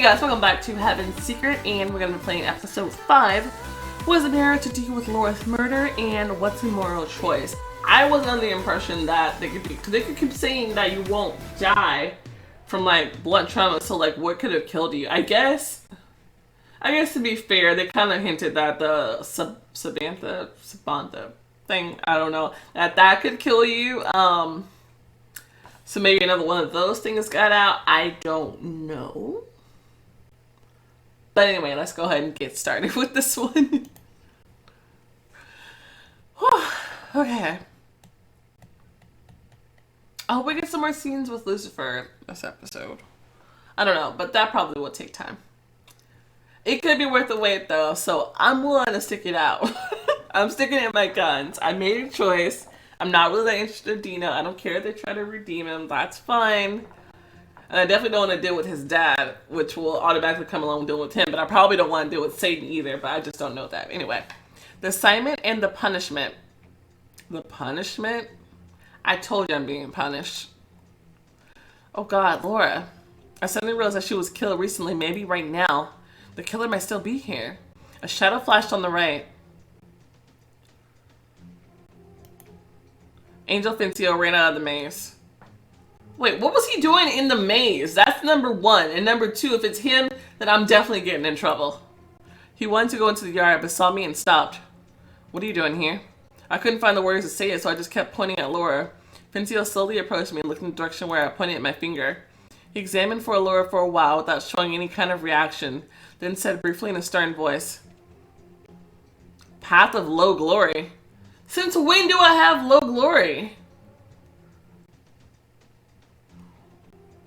Hey guys, welcome back to Heaven's Secret, and we're going to be playing episode 5. Was it better to deal with Laura's murder, and what's your moral choice? I was under the impression that they could keep saying that you won't die from like blunt trauma, so like what could have killed you? I guess to be fair, they kind of hinted that the Sabantha thing, I don't know, that could kill you. So maybe another one of those things got out. I don't know. But anyway, let's go ahead and get started with this one. Okay. I hope we get some more scenes with Lucifer this episode. I don't know, but that probably will take time. It could be worth the wait though, so I'm willing to stick it out. I'm sticking in my guns. I made a choice. I'm not really that interested in Dina. I don't care if they try to redeem him. That's fine. And I definitely don't want to deal with his dad, which will automatically come along with dealing with him. But I probably don't want to deal with Satan either, but I just don't know that. Anyway, the assignment and the punishment. The punishment? I told you I'm being punished. Oh God, Laura. I suddenly realized that she was killed recently, maybe right now. The killer might still be here. A shadow flashed on the right. Angel Fincio ran out of the maze. Wait, what was he doing in the maze? That's number 1. And number 2, if it's him, then I'm definitely getting in trouble. He wanted to go into the yard, but saw me and stopped. What are you doing here? I couldn't find the words to say it, so I just kept pointing at Laura. Fincio slowly approached me and looked in the direction where I pointed at my finger. He examined Laura for a while without showing any kind of reaction, then said briefly in a stern voice, "Path of low glory? Since when do I have low glory?"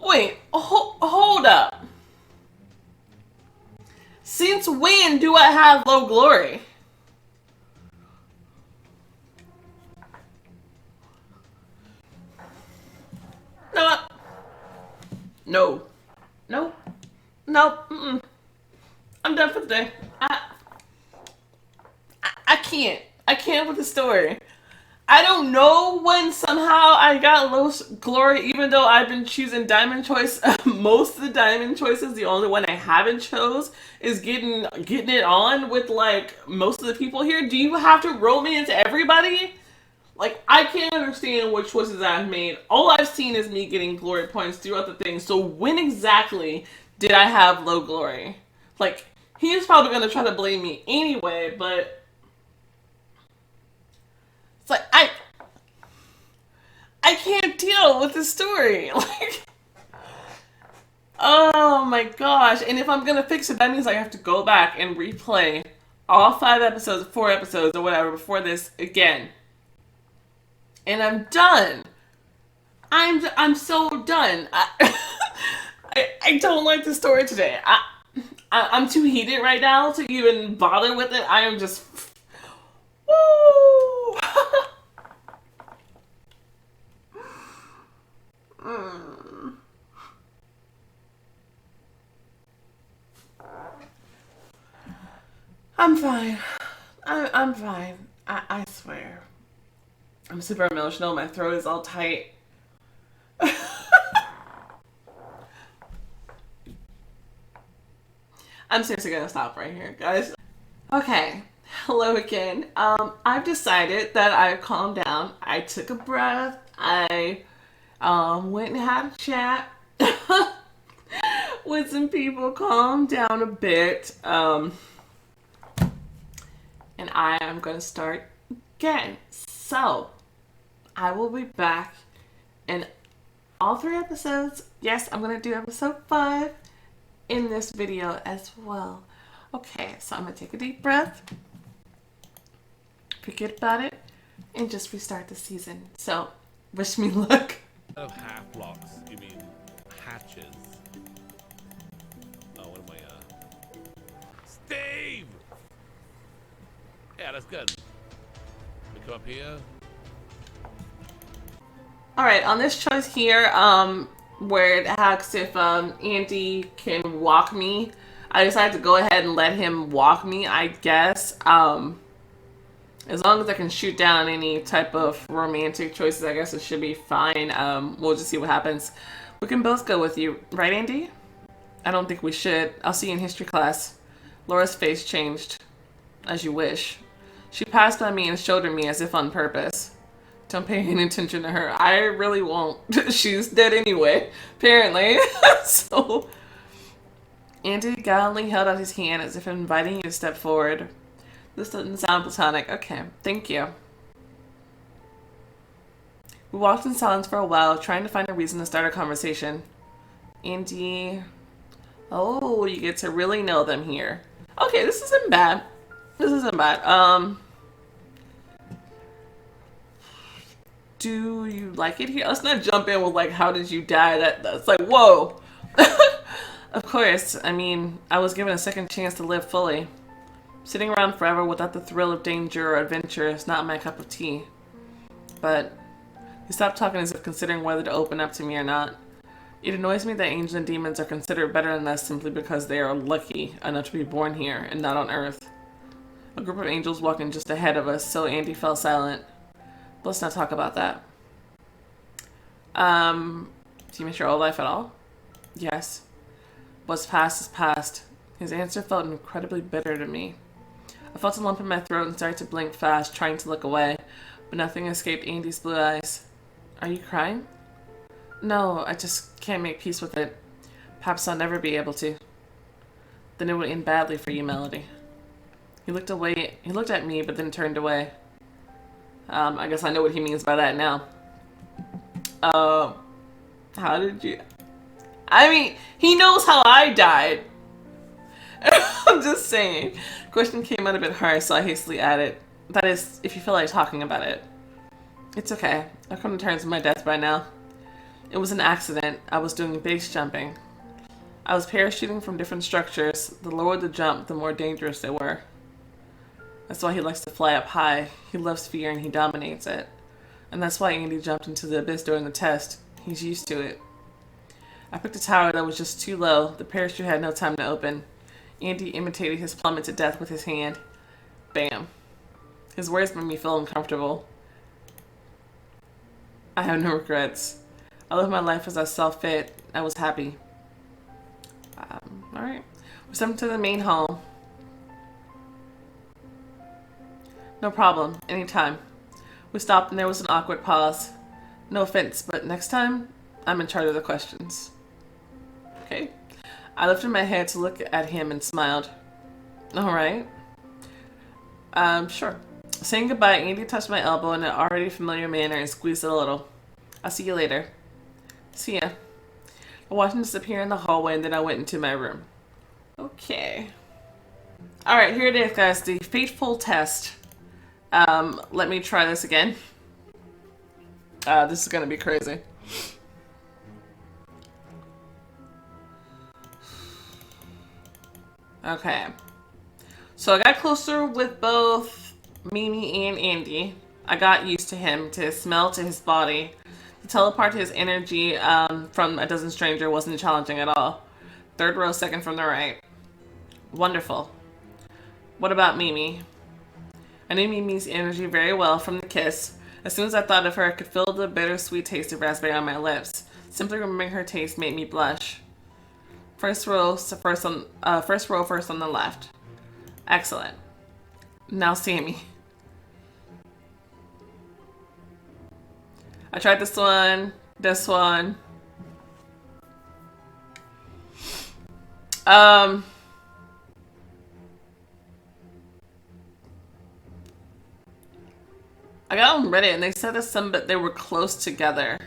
Wait, hold up. Since when do I have low glory? No. I'm done for the day. I can't with the story. I don't know when somehow I got low glory, even though I've been choosing diamond choice. Most of the diamond choices, the only one I haven't chose is getting it on with like most of the people here. Do you have to roll me into everybody? Like, I can't understand what choices I've made. All I've seen is me getting glory points throughout the thing. So when exactly did I have low glory? Like, he's probably going to try to blame me anyway, but it's like, I can't deal with the story. Like, oh my gosh. And if I'm going to fix it, that means I have to go back and replay all 5 episodes, 4 episodes, or whatever before this again. And I'm done. I'm so done. I don't like the story today. I'm too heated right now to even bother with it. I am just... Woo! I'm fine. I'm fine. I swear. I'm super emotional. My throat is all tight. I'm seriously gonna stop right here, guys. Okay. Hello again. I've decided that I've calmed down. I took a breath. I went and had a chat with some people, calmed down a bit. And I am gonna start again. So, I will be back in all 3 episodes. Yes, I'm going to do episode 5 in this video as well. Okay, so I'm going to take a deep breath, forget about it, and just restart the season. So, wish me luck. Of half blocks, you mean hatches? Oh, what am I, Steve! Yeah, that's good. We come up here. Alright, on this choice here, where it asks if Andy can walk me, I decided to go ahead and let him walk me, I guess. As long as I can shoot down any type of romantic choices, I guess it should be fine. We'll just see what happens. We can both go with you, right, Andy? I don't think we should. I'll see you in history class. Laura's face changed. As you wish. She passed by me and shouldered me as if on purpose. Don't pay any attention to her. I really won't. She's dead anyway, apparently. So, Andy gallantly held out his hand as if inviting you to step forward. This doesn't sound platonic. Okay, thank you. We walked in silence for a while, trying to find a reason to start a conversation. Andy... Oh, you get to really know them here. Okay, this isn't bad. This isn't bad. Do you like it here? Let's not jump in with, like, how did you die? That's like, whoa. Of course. I mean, I was given a second chance to live fully. Sitting around forever without the thrill of danger or adventure is not my cup of tea. But he stopped talking as if considering whether to open up to me or not. It annoys me that angels and demons are considered better than us simply because they are lucky enough to be born here and not on Earth. A group of angels walking just ahead of us, so Andy fell silent. But let's not talk about that. Do you miss your old life at all? Yes. What's past is past. His answer felt incredibly bitter to me. I felt a lump in my throat and started to blink fast, trying to look away, but nothing escaped Andy's blue eyes. Are you crying? No, I just can't make peace with it. Perhaps I'll never be able to. Then it would end badly for you, Melody. He looked away. He looked at me, but then turned away. I guess I know what he means by that now. How did you... I mean, he knows how I died. I'm just saying. Question came out a bit harsh, so I hastily added. That is, if you feel like talking about it. It's okay. I've come to terms with my death by now. It was an accident. I was doing base jumping. I was parachuting from different structures. The lower the jump, the more dangerous they were. That's why he likes to fly up high. He loves fear and he dominates it. And that's why Andy jumped into the abyss during the test. He's used to it. I picked a tower that was just too low. The parachute had no time to open. Andy imitated his plummet to death with his hand. Bam. His words made me feel uncomfortable. I have no regrets. I lived my life as I saw fit. I was happy. Alright. We stepped to the main hall. No problem. Anytime. We stopped and there was an awkward pause. No offense, but next time, I'm in charge of the questions. Okay. I lifted my head to look at him and smiled. Alright. Sure. Saying goodbye, Andy touched my elbow in an already familiar manner and squeezed it a little. I'll see you later. See ya. I watched him disappear in the hallway and then I went into my room. Okay. Alright, here it is, guys. The fateful test. Let me try this again. This is gonna be crazy. Okay. So I got closer with both Mimi and Andy. I got used to him, to his smell, to his body. To teleport his energy from a dozen stranger wasn't challenging at all. Third row, second from the right. Wonderful. What about Mimi? I knew Mimi's energy very well from the kiss. As soon as I thought of her, I could feel the bittersweet taste of raspberry on my lips. Simply remembering her taste made me blush. First row first on the left. Excellent. Now Sammy. I tried this one. I got on Reddit and they said that they were close together.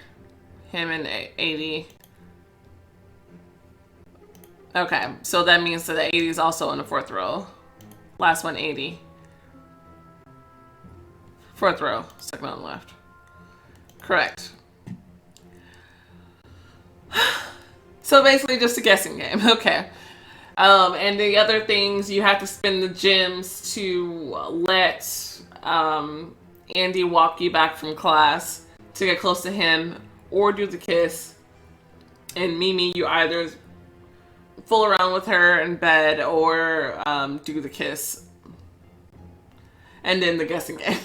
Him and 80. Okay, so that means that the 80 is also in the fourth row. Last one, 80. Fourth row, second on the left. Correct. So basically just a guessing game. Okay. And the other things, you have to spend the gems to let Andy walk you back from class to get close to him, or do the kiss. And Mimi, you either fool around with her in bed or do the kiss. And then the guessing game.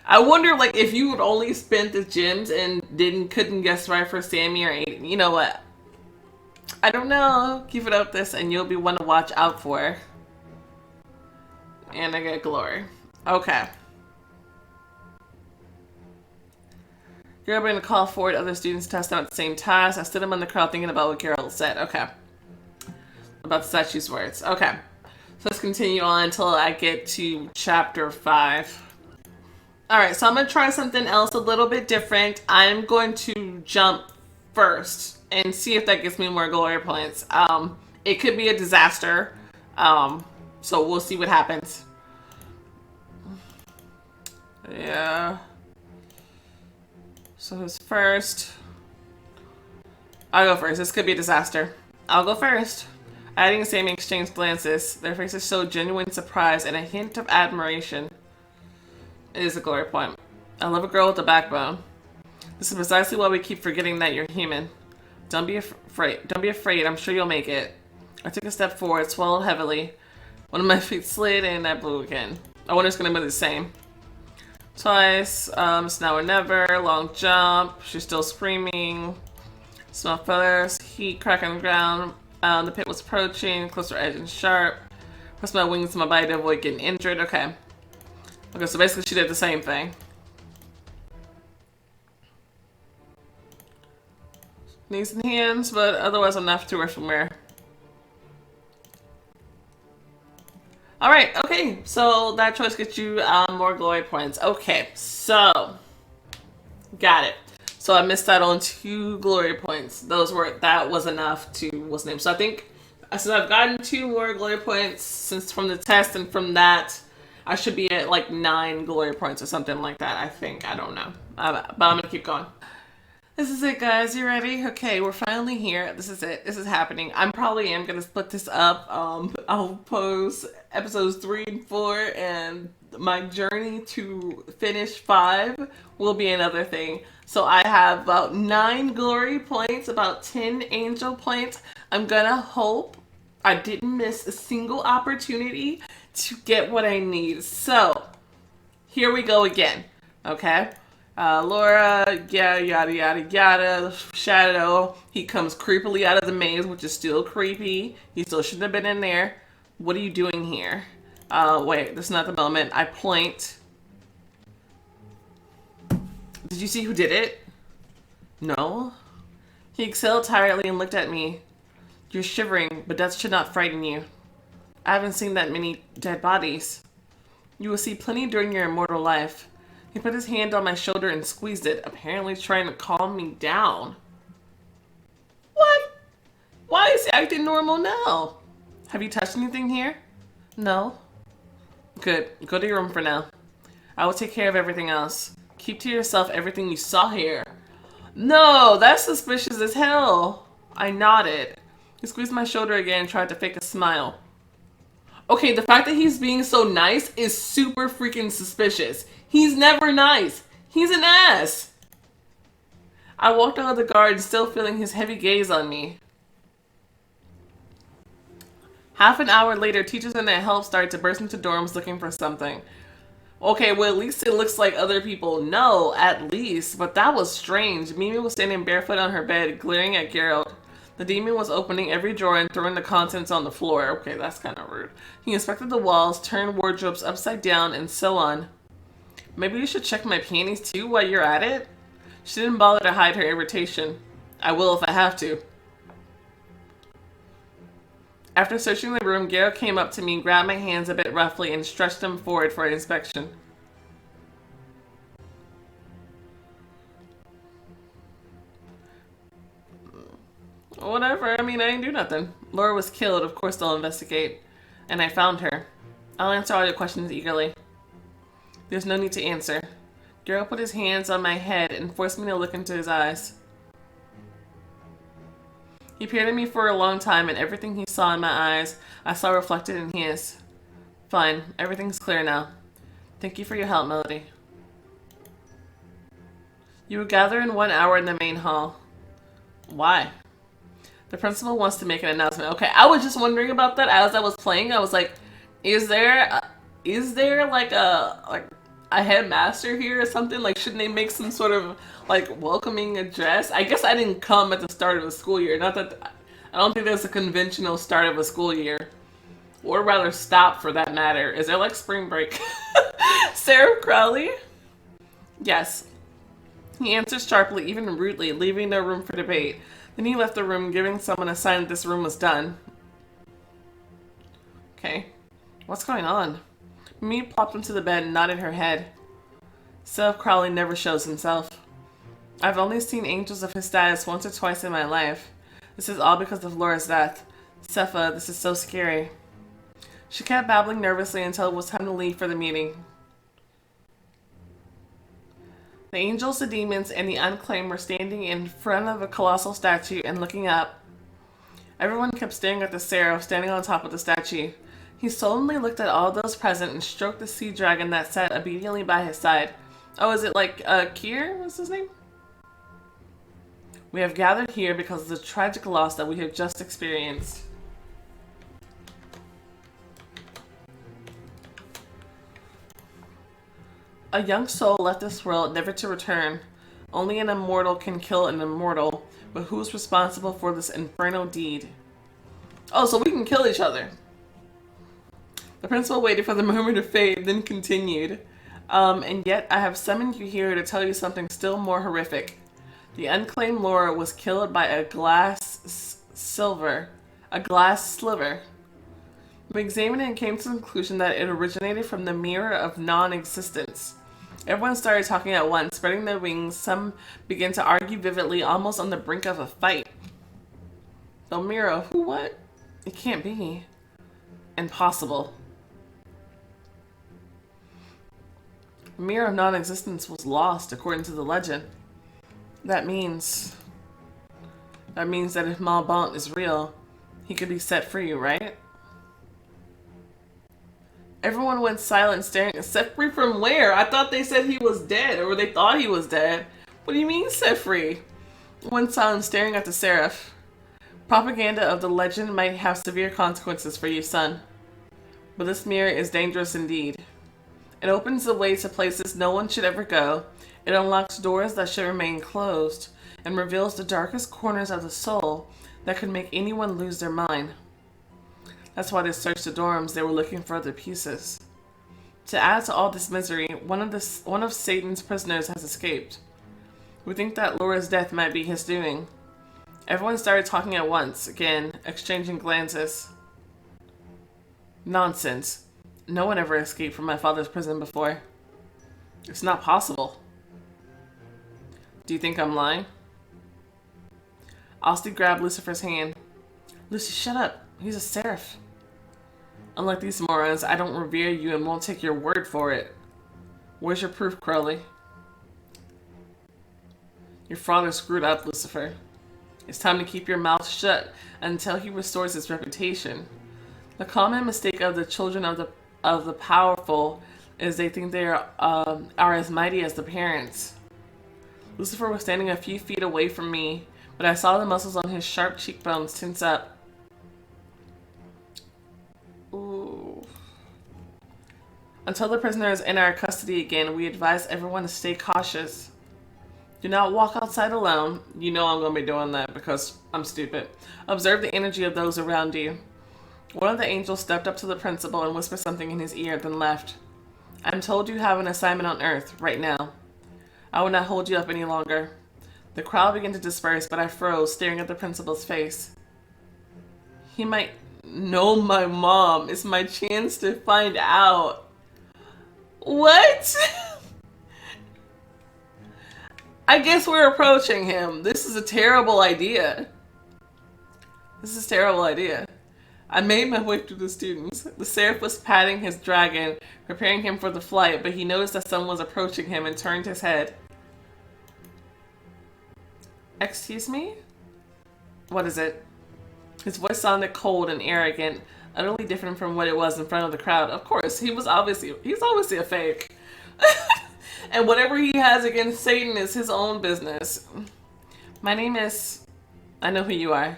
I wonder, like, if you would only spent the gems and couldn't guess right for Sammy or Aiden. You know what? I don't know. Keep it up this and you'll be one to watch out for. And I get glory. Okay. You're going to call forward other students to test out at the same task. I stood him in the crowd thinking about what Carol said. Okay. About the statue's words. Okay. So let's continue on until I get to chapter 5. Alright, so I'm going to try something else a little bit different. I'm going to jump first and see if that gets me more glory points. It could be a disaster. So we'll see what happens. Yeah. So who's first? I'll go first. This could be a disaster. I'll go first. Adding and Sammy exchange glances. Their faces show genuine surprise and a hint of admiration. It is a glory point. I love a girl with a backbone. This is precisely why we keep forgetting that you're human. Don't be afraid. Don't be afraid. I'm sure you'll make it. I took a step forward, swallowed heavily. One of my feet slid and I blew again. I wonder if it's going to be the same. Twice. It's now or never. Long jump. She's still screaming. Smell feathers. Heat crack on the ground. The pit was approaching. Closer edge and sharp. Press my wings to my body to avoid getting injured. Okay. Okay, so basically she did the same thing. Knees and hands, but otherwise enough to her from where. Alright, okay, so that choice gets you more glory points. Okay, so got it. So I missed out on 2 glory points. That was enough to what's the name. So I think since I've gotten 2 more glory points since from the test and from that, I should be at like 9 glory points or something like that. I think. I don't know. But I'm gonna keep going. This is it, guys. You ready? Okay, we're finally here. This is it. This is happening. I probably am going to split this up. I'll post episodes 3 and 4, and my journey to finish 5 will be another thing. So I have about 9 glory points, about 10 angel points. I'm going to hope I didn't miss a single opportunity to get what I need. So, here we go again. Okay? Laura, yada, yada, yada, yada. Shadow, he comes creepily out of the maze, which is still creepy. He still shouldn't have been in there. What are you doing here? Wait, this is not the moment. I point. Did you see who did it? No. He exhaled tiredly and looked at me. You're shivering, but that should not frighten you. I haven't seen that many dead bodies. You will see plenty during your immortal life. He put his hand on my shoulder and squeezed it, apparently trying to calm me down. What? Why is he acting normal now? Have you touched anything here? No. Good. Go to your room for now. I will take care of everything else. Keep to yourself everything you saw here. No, that's suspicious as hell. I nodded. He squeezed my shoulder again and tried to fake a smile. Okay, the fact that he's being so nice is super freaking suspicious. He's never nice. He's an ass. I walked out of the garden, still feeling his heavy gaze on me. Half an hour later, teachers and their help started to burst into dorms looking for something. Okay, well, at least it looks like other people know, at least. But that was strange. Mimi was standing barefoot on her bed, glaring at Geralt. The demon was opening every drawer and throwing the contents on the floor. Okay, that's kind of rude. He inspected the walls, turned wardrobes upside down, and so on. Maybe you should check my panties too while you're at it? She didn't bother to hide her irritation. I will if I have to. After searching the room, Geralt came up to me, grabbed my hands a bit roughly, and stretched them forward for inspection. Whatever, I mean, I didn't do nothing. Laura was killed, of course they'll investigate. And I found her. I'll answer all your questions eagerly. There's no need to answer. Geralt put his hands on my head and forced me to look into his eyes. He peered at me for a long time, and everything he saw in my eyes, I saw reflected in his. Fine, everything's clear now. Thank you for your help, Melody. You will gather in 1 hour in the main hall. Why? The principal wants to make an announcement. Okay, I was just wondering about that as I was playing. I was like, is there like a headmaster here or something? Like, shouldn't they make some sort of like welcoming address? I guess I didn't come at the start of the school year. Not that I don't think that's a conventional start of a school year. Or rather stop, for that matter. Is there like spring break? Seraph Crowley? Yes. He answers sharply, even rudely, leaving no room for debate. Then he left the room, giving someone a sign that this room was done. Okay. What's going on? Mimi plopped into the bed and nodded her head. Seraph Crowley never shows himself. I've only seen angels of his status once or twice in my life. This is all because of Laura's death. Sepha, this is so scary. She kept babbling nervously until it was time to leave for the meeting. The angels, the demons, and the unclaimed were standing in front of a colossal statue and looking up. Everyone kept staring at the seraph standing on top of the statue. He solemnly looked at all those present and stroked the sea dragon that sat obediently by his side. Oh, is it like, Kier? What's his name? We have gathered here because of the tragic loss that we have just experienced. A young soul left this world never to return. Only an immortal can kill an immortal, but who's responsible for this infernal deed? Oh, so we can kill each other. The principal waited for the murmur to fade, then continued. And yet I have summoned you here to tell you something still more horrific. The unclaimed Laura was killed by a glass sliver. We examined it and came to the conclusion that it originated from the mirror of non-existence. Everyone started talking at once, spreading their wings. Some began to argue vividly, almost on the brink of a fight. The mirror of who, what? It can't be. Impossible. The mirror of non-existence was lost, according to the legend. That means that if Malbon is real, he could be set free, right? Everyone went silent, staring. Set free from where? I thought they said he was dead, or they thought he was dead. What do you mean set free? Went silent, staring at the seraph. Propaganda of the legend might have severe consequences for you, son. But this mirror is dangerous indeed. It opens the way to places no one should ever go. It unlocks doors that should remain closed, and reveals the darkest corners of the soul that could make anyone lose their mind. That's why they searched the dorms. They were looking for other pieces. To add to all this misery, one of Satan's prisoners has escaped. We think that Laura's death might be his doing. Everyone started talking at once, again, exchanging glances. Nonsense. No one ever escaped from my father's prison before. It's not possible. Do you think I'm lying? Asti grabbed Lucifer's hand. Lucy, shut up. He's a seraph. Unlike these morons, I don't revere you and won't take your word for it. Where's your proof, Crowley? Your father screwed up, Lucifer. It's time to keep your mouth shut until he restores his reputation. The common mistake of the children of the powerful is they think they are as mighty as the parents. Lucifer was standing a few feet away from me, but I saw the muscles on his sharp cheekbones tense up. Ooh. Until the prisoner is in our custody again, we advise everyone to stay cautious. Do not walk outside alone. You know I'm going to be doing that because I'm stupid. Observe the energy of those around you. One of the angels stepped up to the principal and whispered something in his ear, then left. I'm told you have an assignment on Earth, right now. I will not hold you up any longer. The crowd began to disperse, but I froze, staring at the principal's face. He might know my mom. It's my chance to find out. What? I guess we're approaching him. This is a terrible idea. I made my way through the students. The seraph was patting his dragon, preparing him for the flight, but he noticed that someone was approaching him and turned his head. Excuse me? What is it? His voice sounded cold and arrogant, utterly different from what it was in front of the crowd. Of course, he's obviously a fake. And whatever he has against Satan is his own business. My name is... I know who you are.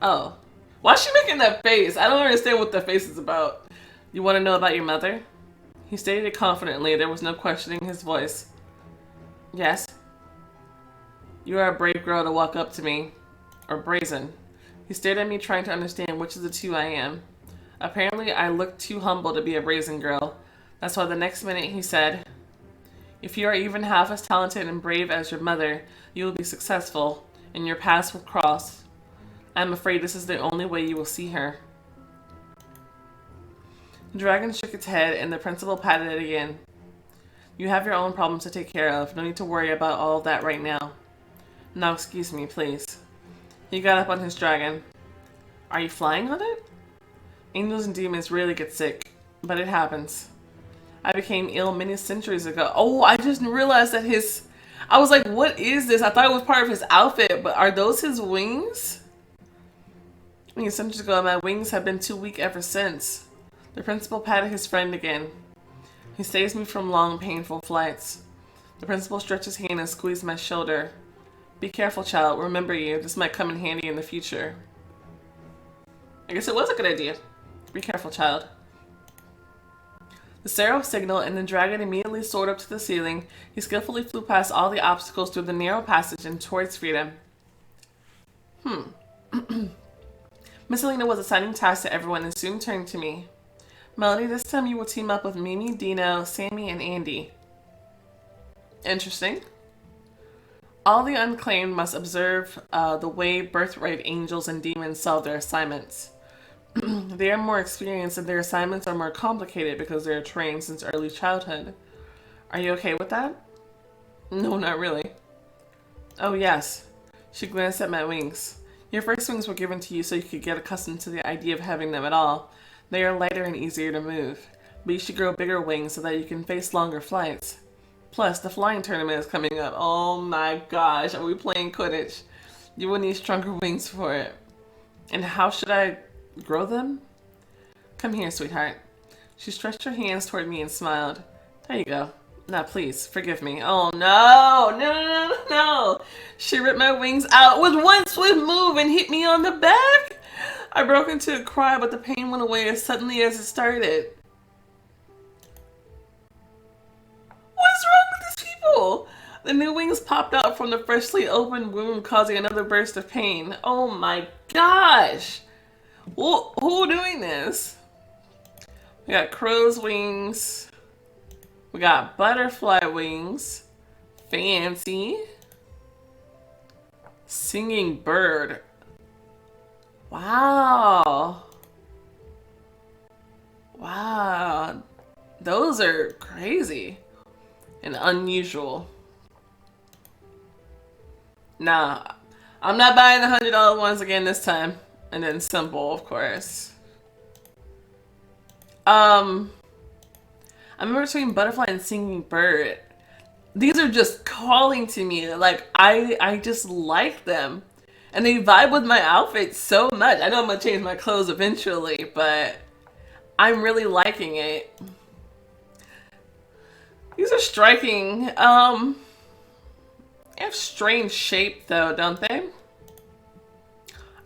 Oh. Why is she making that face? I don't understand what the face is about. You want to know about your mother? He stated it confidently. There was no questioning his voice. Yes. You are a brave girl to walk up to me. Or brazen. He stared at me, trying to understand which of the two I am. Apparently, I looked too humble to be a brazen girl. That's why the next minute he said, "If you are even half as talented and brave as your mother, you will be successful, and your paths will cross. I'm afraid this is the only way you will see her." The dragon shook its head, and the principal patted it again. "You have your own problems to take care of. No need to worry about all of that right now. Now excuse me, please." He got up on his dragon. "Are you flying on it?" Angels and demons rarely get sick, but it happens. I became ill many centuries ago. Oh, I just realized that I was like, what is this? I thought it was part of his outfit, but are those his wings? Many centuries ago, my wings have been too weak ever since. The principal patted his friend again. He saves me from long, painful flights. The principal stretched his hand and squeezed my shoulder. "Be careful, child. Remember you. This might come in handy in the future." I guess it was a good idea. Be careful, child. The seraph signaled, and the dragon immediately soared up to the ceiling. He skillfully flew past all the obstacles through the narrow passage and towards freedom. Miss Alina was assigning tasks to everyone and soon turned to me. "Melody, this time you will team up with Mimi, Dino, Sammy, and Andy." Interesting. "All the unclaimed must observe the way birthright angels and demons solve their assignments. They are more experienced and their assignments are more complicated because they are trained since early childhood. Are you okay with that?" "No, not really." "Oh, yes." She glanced at my wings. "Your first wings were given to you so you could get accustomed to the idea of having them at all. They are lighter and easier to move. But you should grow bigger wings so that you can face longer flights. Plus, the flying tournament is coming up. Oh my gosh, are we playing Quidditch? You will need stronger wings for it. And how should I grow them?" "Come here, sweetheart." She stretched her hands toward me and smiled. "There you go. Now, please, forgive me." Oh, no. No. She ripped my wings out with one swift move and hit me on the back. I broke into a cry, but the pain went away as suddenly as it started. What's wrong with these people? The new wings popped out from the freshly opened wound, causing another burst of pain. Oh my gosh. Who doing this? We got crow's wings. We got butterfly wings. Fancy. Singing bird. Wow. Wow. Those are crazy and unusual. Nah, I'm not buying the $100 ones again this time. And then simple, of course. I'm between butterfly and singing bird. These are just calling to me. Like, I just like them. And they vibe with my outfit so much. I know I'm going to change my clothes eventually, but I'm really liking it. These are striking. They have strange shape though, don't they?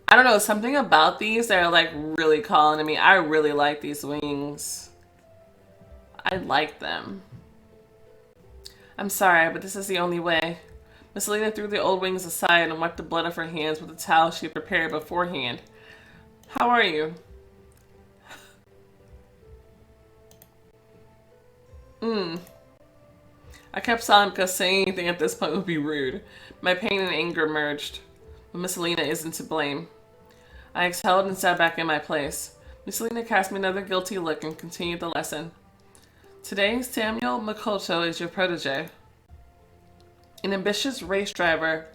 I don't know, something about these that are like really calling to me. I really like these wings. I like them. I'm sorry, but this is the only way. Miss Alina threw the old wings aside and wiped the blood off her hands with a towel she had prepared beforehand. How are you? I kept silent because saying anything at this point would be rude. My pain and anger merged. But Miss Alina isn't to blame. I exhaled and sat back in my place. Miss Alina cast me another guilty look and continued the lesson. Today, Samuel Makoto is your protege. An ambitious race driver.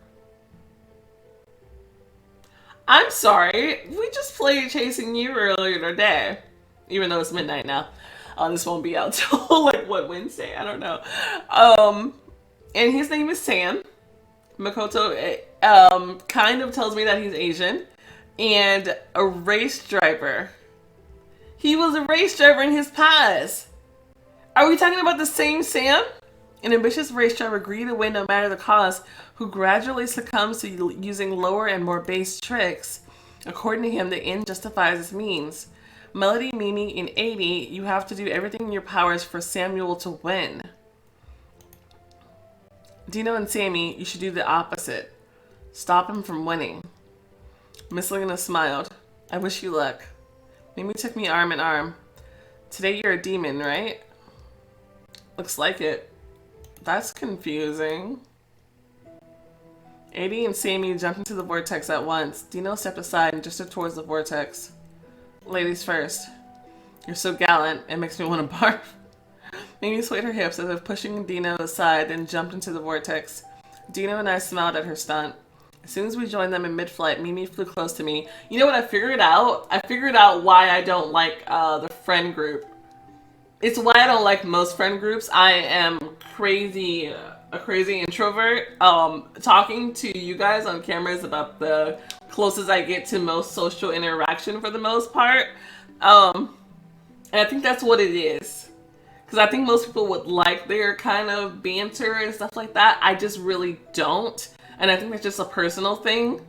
I'm sorry, we just played Chasing You earlier today. Even though it's midnight now. This won't be out till like what, Wednesday? I don't know. And his name is Sam. Makoto kind of tells me that he's Asian. And a race driver. He was a race driver in his past. Are we talking about the same Sam? An ambitious race driver greedy to win no matter the cost, who gradually succumbs to using lower and more base tricks. According to him, the end justifies its means. Melody, Mimi, and 80, you have to do everything in your powers for Samuel to win. Dino and Sammy, you should do the opposite. Stop him from winning. Miss Lena smiled. I wish you luck. Mimi took me arm in arm. Today you're a demon, right? Looks like it. That's confusing. Adi and Sammy jumped into the vortex at once. Dino stepped aside and gestured towards the vortex. Ladies first. You're so gallant, it makes me want to barf. Mimi swayed her hips as if pushing Dino aside and jumped into the vortex. Dino and I smiled at her stunt. As soon as we joined them in mid-flight, Mimi flew close to me. You know what I figured out? I figured out why I don't like the friend group. It's why I don't like most friend groups. I am a crazy introvert. Talking to you guys on camera is about the closest I get to most social interaction for the most part. And I think that's what it is. Because I think most people would like their kind of banter and stuff like that. I just really don't. And I think that's just a personal thing,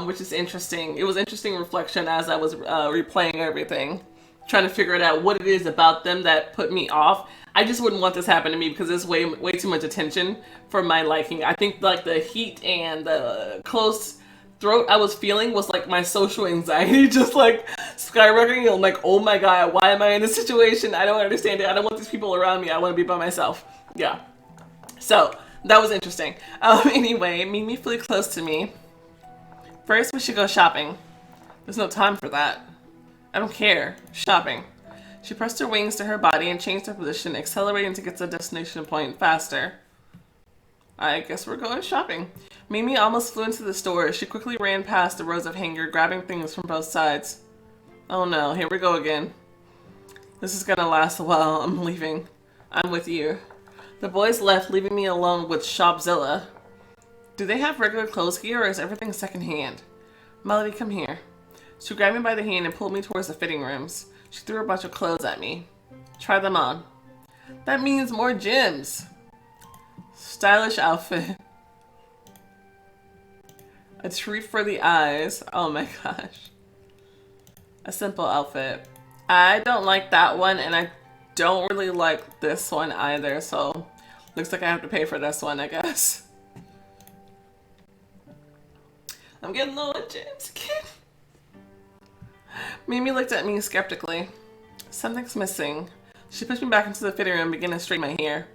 which is interesting. It was interesting reflection as I was replaying everything, trying to figure it out what it is about them that put me off. I just wouldn't want this to happen to me because there's way too much attention for my liking. I think like the heat and the close throat I was feeling was like my social anxiety just like skyrocketing. I'm like, oh my god, why am I in this situation? I don't understand it. I don't want these people around me. I want to be by myself. Yeah. So that was interesting. Anyway, Mimi flew close to me. First, we should go shopping. There's no time for that. I don't care. Shopping. She pressed her wings to her body and changed her position, accelerating to get to the destination point faster. I guess we're going shopping. Mimi almost flew into the store. She quickly ran past the rows of hangers, grabbing things from both sides. Oh no, here we go again. This is gonna last a while. I'm leaving. I'm with you. The boys left, leaving me alone with Shopzilla. Do they have regular clothes here, or is everything secondhand? Melody, come here. She grabbed me by the hand and pulled me towards the fitting rooms. She threw a bunch of clothes at me. Try them on. That means more gyms. Stylish outfit. A treat for the eyes. Oh my gosh. A simple outfit. I don't like that one, and I don't really like this one either, so looks like I have to pay for this one, I guess. I'm getting low on gyms again. Mimi looked at me skeptically. Something's missing. She pushed me back into the fitting room and began to straighten my hair.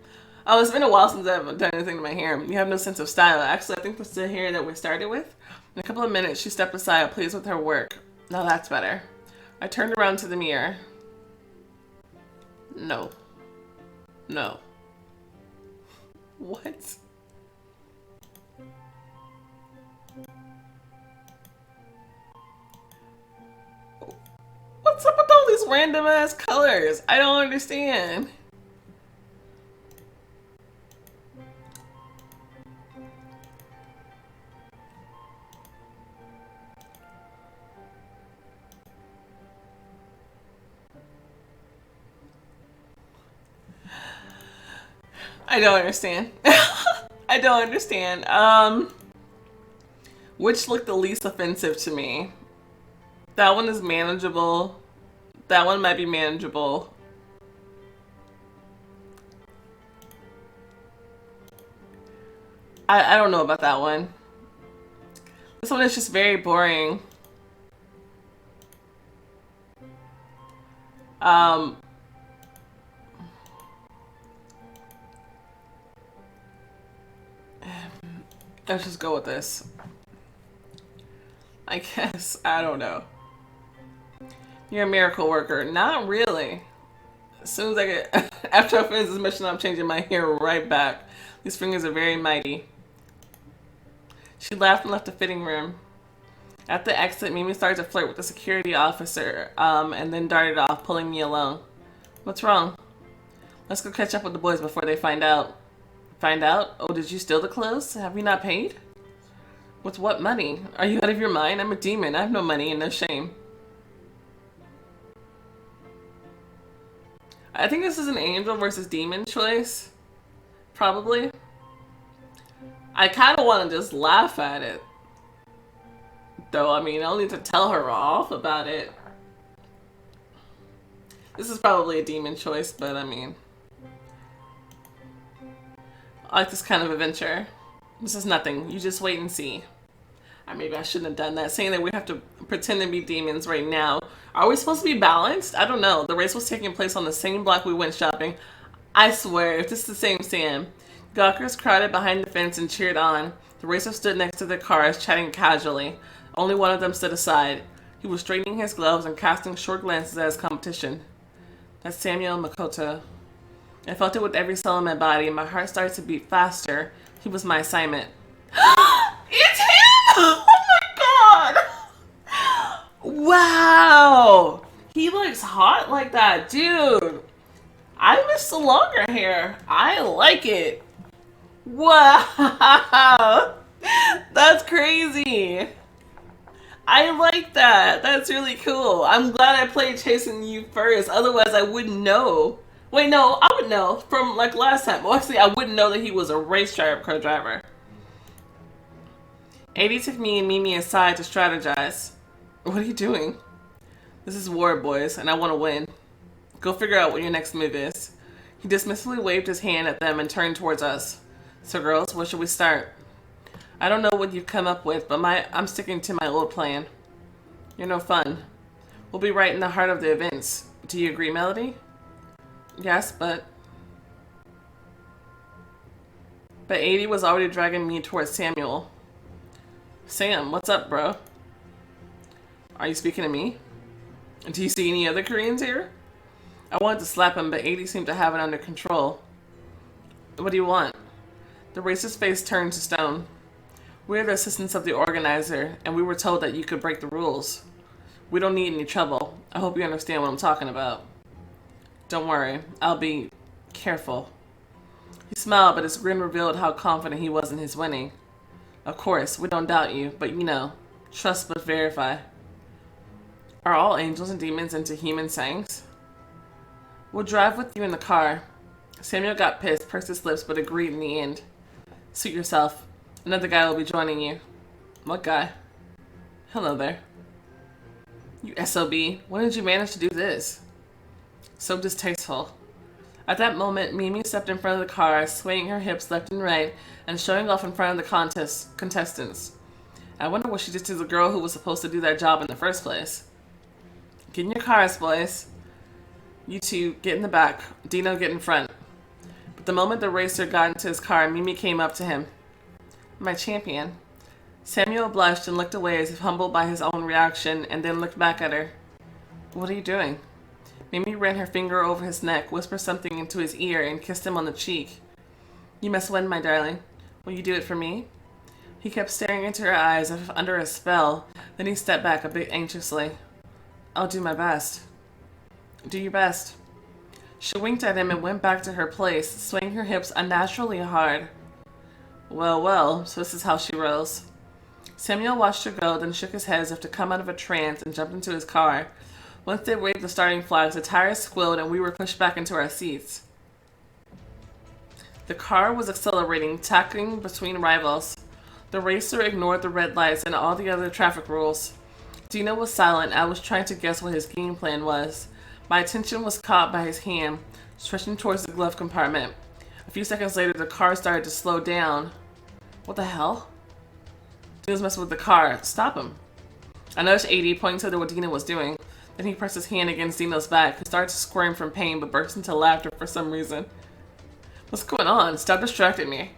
Oh, it's been a while since I've done anything to my hair. You have no sense of style. Actually, I think that's the hair that we started with. In a couple of minutes, she stepped aside, pleased with her work. Now that's better. I turned around to the mirror. No. No. What? What's up with all these random ass colors? I don't understand. I don't understand. I don't understand. Which looked the least offensive to me? That one is manageable. That one might be manageable. I don't know about that one. This one is just very boring. Let's just go with this. I guess. I don't know. You're a miracle worker. Not really. As soon as I get... After I finish this mission, I'm changing my hair right back. These fingers are very mighty. She laughed and left the fitting room. At the exit, Mimi started to flirt with the security officer, and then darted off, pulling me along. What's wrong? Let's go catch up with the boys before they find out. Find out? Oh, did you steal the clothes? Have you not paid? With what money? Are you out of your mind? I'm a demon. I have no money and no shame. I think this is an angel versus demon choice. Probably. I kind of want to just laugh at it. Though, I mean, I'll need to tell her off about it. This is probably a demon choice, but I mean... I like this kind of adventure. This is nothing. You just wait and see. Maybe I shouldn't have done that. Saying that we have to pretend to be demons right now. Are we supposed to be balanced? I don't know. The race was taking place on the same block we went shopping. I swear, if this is the same Sam. Gawkers crowded behind the fence and cheered on. The racers stood next to their cars, chatting casually. Only one of them stood aside. He was straightening his gloves and casting short glances at his competition. That's Samuel Makoto. I felt it with every cell in my body, and my heart started to beat faster. He was my assignment. It's him! Oh my god! Wow! He looks hot like that, dude. I miss the longer hair. I like it. Wow! That's crazy. I like that. That's really cool. I'm glad I played Chasing You first. Otherwise, I wouldn't know. Wait, no, I would know from like last time. Well, actually, I wouldn't know that he was a race driver. 80 took me and Mimi aside to strategize. What are you doing? This is war, boys, and I want to win. Go figure out what your next move is. He dismissively waved his hand at them and turned towards us. So, girls, where should we start? I don't know what you've come up with, but I'm sticking to my old plan. You're no fun. We'll be right in the heart of the events. Do you agree, Melody? Yes, but 80 was already dragging me towards Samuel. Sam, what's up, bro? Are you speaking to me? Do you see any other Koreans here? I wanted to slap him, but 80 seemed to have it under control. What do you want? The racer's face turned to stone. We're the assistants of the organizer, and we were told that you could break the rules. We don't need any trouble. I hope you understand what I'm talking about. Don't worry, I'll be careful. He smiled, but his grin revealed how confident he was in his winning. Of course, we don't doubt you, but you know, trust but verify. Are all angels and demons into human sayings? We'll drive with you in the car. Samuel got pissed, pursed his lips, but agreed in the end. Suit yourself. Another guy will be joining you. What guy? Hello there. You SOB, when did you manage to do this? So distasteful. At that moment, Mimi stepped in front of the car, swaying her hips left and right, and showing off in front of the contestants. I wonder what she did to the girl who was supposed to do that job in the first place. Get in your cars, boys. You two, get in the back. Dino, get in front. But the moment the racer got into his car, Mimi came up to him. My champion. Samuel blushed and looked away as if humbled by his own reaction, and then looked back at her. What are you doing? Mimi ran her finger over his neck, whispered something into his ear, and kissed him on the cheek. You must win, my darling. Will you do it for me? He kept staring into her eyes as if under a spell, then he stepped back a bit anxiously. I'll do my best. Do your best. She winked at him and went back to her place, swaying her hips unnaturally hard. Well, so this is how she rolls. Samuel watched her go, then shook his head as if to come out of a trance and jumped into his car. Once they waved the starting flags, the tires squealed and we were pushed back into our seats. The car was accelerating, tackling between rivals. The racer ignored the red lights and all the other traffic rules. Dino was silent. I was trying to guess what his game plan was. My attention was caught by his hand, stretching towards the glove compartment. A few seconds later, the car started to slow down. What the hell? Dino was messing with the car. Stop him. I noticed 80 pointing to what Dino was doing. Then he pressed his hand against Dino's back, who started to squirm from pain but burst into laughter for some reason. What's going on? Stop distracting me.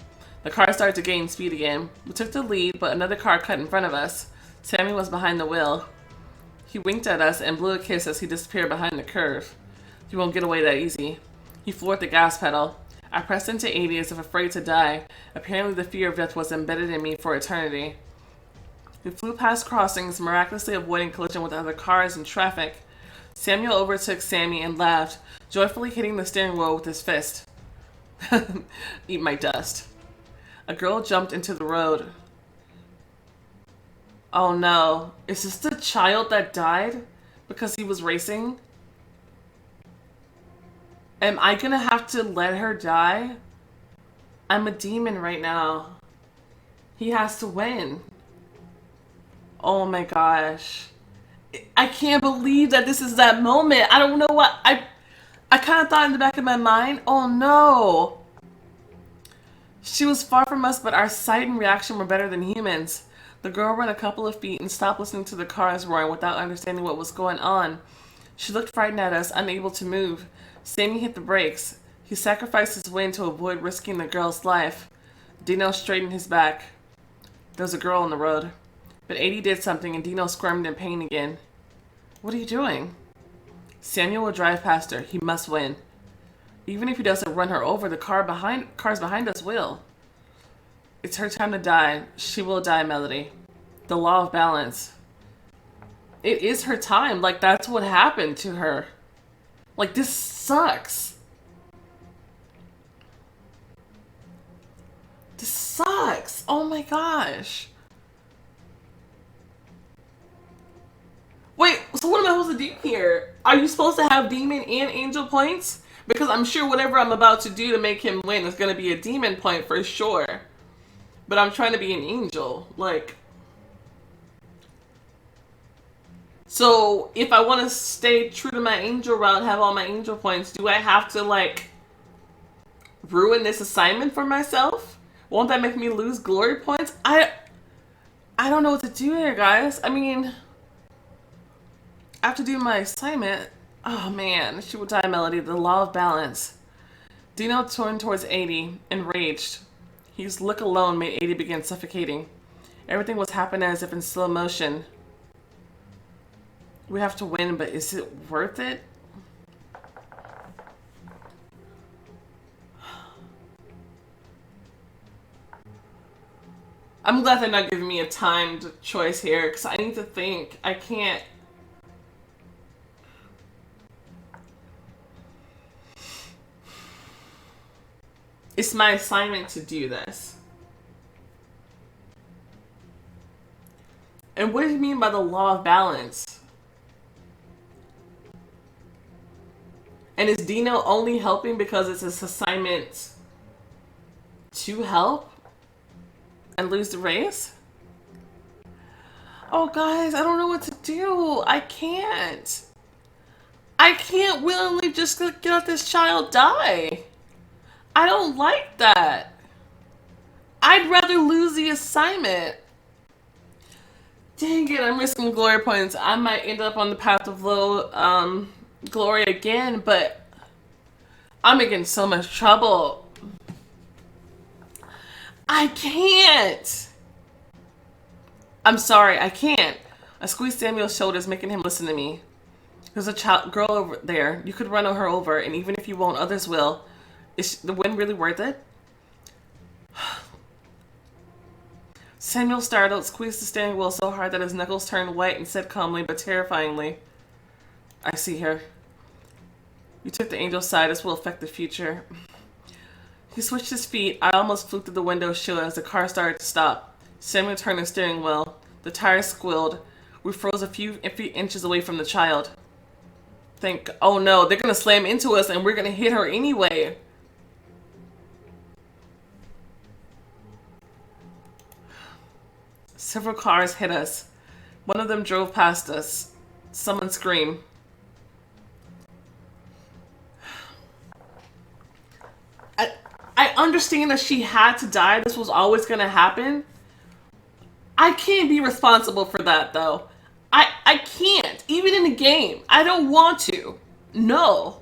The car started to gain speed again. We took the lead, but another car cut in front of us. Sammy was behind the wheel. He winked at us and blew a kiss as he disappeared behind the curve. You won't get away that easy. He floored the gas pedal. I pressed into 80 as if afraid to die. Apparently the fear of death was embedded in me for eternity. We flew past crossings, miraculously avoiding collision with other cars and traffic. Samuel overtook Sammy and laughed, joyfully hitting the steering wheel with his fist. Eat my dust. A girl jumped into the road. Oh no, is this the child that died because he was racing? Am I gonna have to let her die? I'm a demon right now. He has to win. Oh my gosh. I can't believe that this is that moment. I don't know what, I kind of thought in the back of my mind, oh no. She was far from us, but our sight and reaction were better than humans. The girl ran a couple of feet and stopped listening to the cars roaring without understanding what was going on. She looked frightened at us, unable to move. Sammy hit the brakes. He sacrificed his wind to avoid risking the girl's life. Dino straightened his back. There was a girl on the road. But 80 did something and Dino squirmed in pain again. What are you doing? Samuel will drive past her. He must win. Even if he doesn't run her over, the cars behind us will. It's her time to die. She will die, Melody. The law of balance. It is her time. Like, that's what happened to her. Like, this sucks. This sucks. Oh my gosh. Wait, so what am I supposed to do here? Are you supposed to have demon and angel points? Because I'm sure whatever I'm about to do to make him win is going to be a demon point for sure. But I'm trying to be an angel. Like... So, if I want to stay true to my angel route and have all my angel points, do I have to, like, ruin this assignment for myself? Won't that make me lose glory points? I don't know what to do here, guys. I mean, I have to do my assignment. Oh, man. She will die, Melody. The law of balance. Dino turned towards 80, enraged. His look alone made 80 begin suffocating. Everything was happening as if in slow motion. We have to win, but is it worth it? I'm glad they're not giving me a timed choice here, because I need to think. I can't. It's my assignment to do this. And what do you mean by the law of balance? And is Dino only helping because it's his assignment to help and lose the race? Oh, guys, I don't know what to do. I can't. I can't willingly just let this child die. I don't like that. I'd rather lose the assignment. Dang it, I'm risking glory points. I might end up on the path of low glory again, but I'm in so much trouble. I can't. I'm sorry, I can't. I squeezed Samuel's shoulders, making him listen to me. There's a girl over there. You could run her over, and even if you won't, others will. Is the win really worth it? Samuel startled, squeezed the steering wheel so hard that his knuckles turned white and said calmly but terrifyingly, I see her. You took the angel's side. This will affect the future. He switched his feet. I almost flew through the window shield as the car started to stop. Samuel turned the steering wheel. The tires squealed. We froze a few inches away from the child. Oh no, they're gonna slam into us and we're gonna hit her anyway. Several cars hit us. One of them drove past us. Someone screamed. I understand that she had to die. This was always going to happen. I can't be responsible for that, though. I can't. Even in a game. I don't want to. No.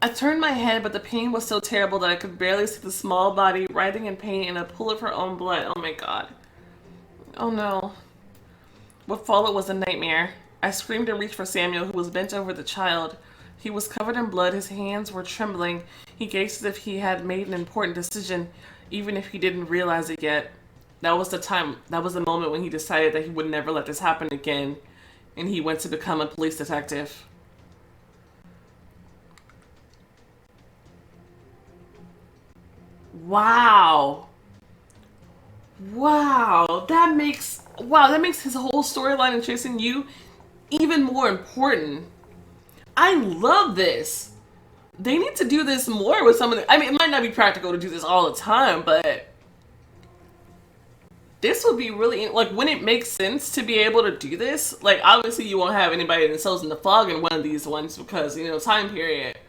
I turned my head, but the pain was so terrible that I could barely see the small body writhing in pain in a pool of her own blood. Oh my god. Oh no. What followed was a nightmare. I screamed and reached for Samuel, who was bent over the child. He was covered in blood. His hands were trembling. He gazed as if he had made an important decision, even if he didn't realize it yet. That was the moment when he decided that he would never let this happen again, and he went to become a police detective. Wow. Wow, that makes his whole storyline in chasing you even more important. I love this. They need to do this more with some of the... I mean, it might not be practical to do this all the time, but this would be really... Like, when it makes sense to be able to do this, like, obviously you won't have anybody themselves in the fog in one of these ones because, you know, time period.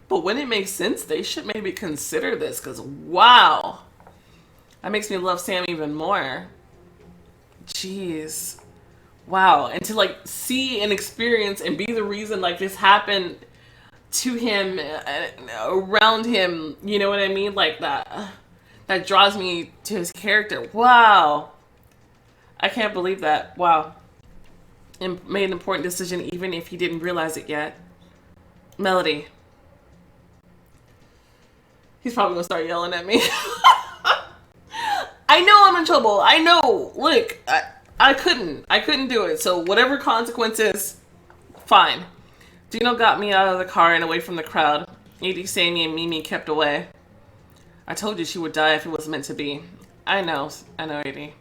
But when it makes sense, they should maybe consider this because, wow. That makes me love Sam even more. Jeez. Wow. And to like see and experience and be the reason like this happened to him, around him, you know what I mean? Like that. That draws me to his character. Wow. I can't believe that. Wow. And made an important decision even if he didn't realize it yet. Melody. He's probably gonna start yelling at me. I know I'm in trouble. I know. Look, I couldn't do it. So whatever consequences, fine. Dino got me out of the car and away from the crowd. Edie, Sammy, and Mimi kept away. I told you she would die if it was meant to be. I know, Edie.